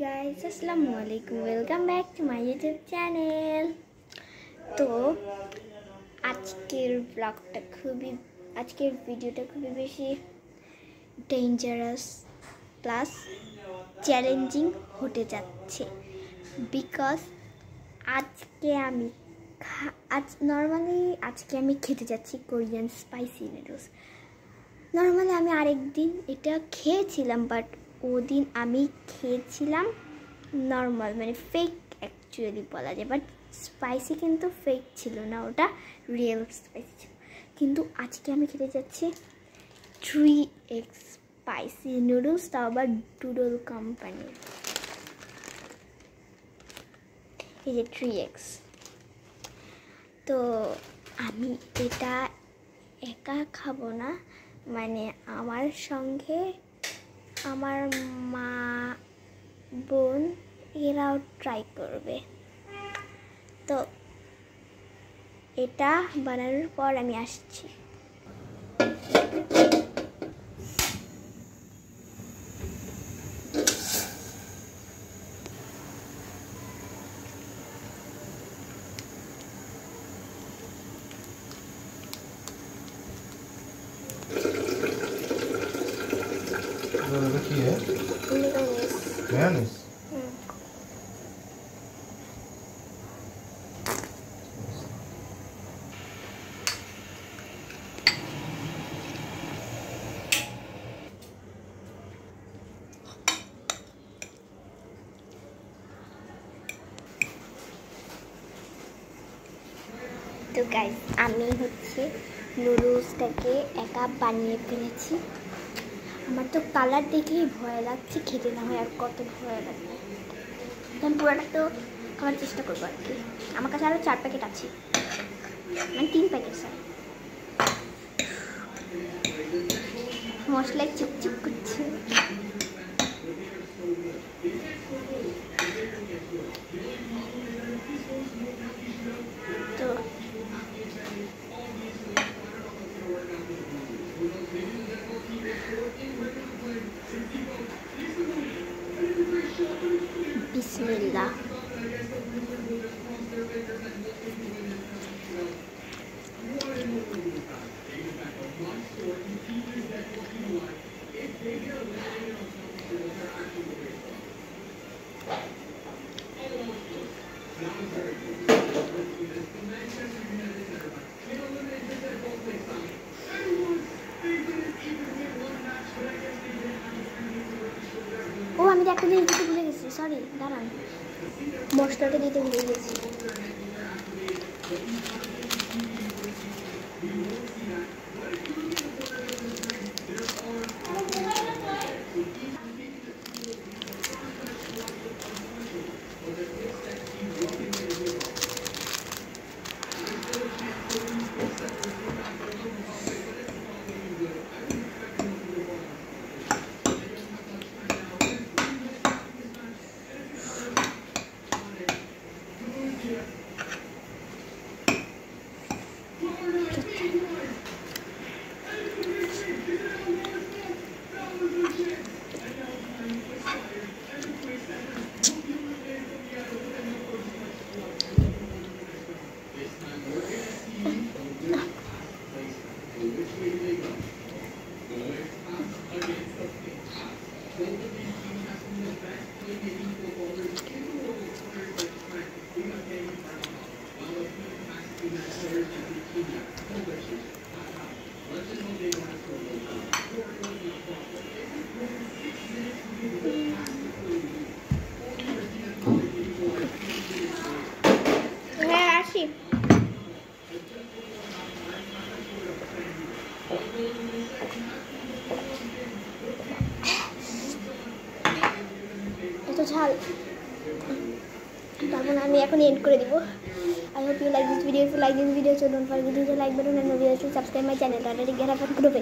Guys, আসসালামু আলাইকুম। Welcome back to my YouTube channel. তো আজকের ভিডিওটা খুবই বেশি ডেঞ্জারাস প্লাস চ্যালেঞ্জিং হতে যাচ্ছে। বিকজ আজকে আমি খেতে যাচ্ছি কোরিয়ান স্পাইসি নুডলস। নর্মালি আমি আরেকদিন এটা খেয়েছিলাম, বাট ওদিন আমি খেয়েছিলাম নর্মাল, মানে ফেক অ্যাকচুয়ালি বলা যায়, বাট স্পাইসি কিন্তু ফেক ছিল না, ওটা রিয়েল স্পাইসি ছিল। কিন্তু আজকে আমি খেতে যাচ্ছি 3x স্পাইসি নুডলস, তাও আবার ডুডল কোম্পানি। এই যে 3x। তো আমি এটা একা খাবো না, মানে আমার সঙ্গে আমার মা, বোন এরাও ট্রাই করবে। তো এটা বানানোর পর আমি আসছি। কি है? Mayonnaise. তো গাইস, আমি নুডলসটাকে একা বানিয়ে ফেলেছি। আমার তো কালার দেখেই ভয় লাগছে, খেতে না হয় আর কত ভয় লাগবে। আমি পুরোটা তো খাওয়ার চেষ্টা করবো আর কি। আমার কাছে আরও 4 প্যাকেট আছে, মানে 3 প্যাকেট স্যার। মশলায় চুপচুপ করছে। তো বিসমিল্লাহ। ও, আমি একটা জিনিস দিতে ভুলে গেছি, সরি, দাঁড়ান। মশলাটা দিতে ভুলে গেছি। হ্যাঁ, আসি। এত ঝাল পারবো না, আমি এখন এন্ড করে দিব। I hope you like this video. If you like this video, so don't forget to hit the like button and subscribe my channel. Already get up on group.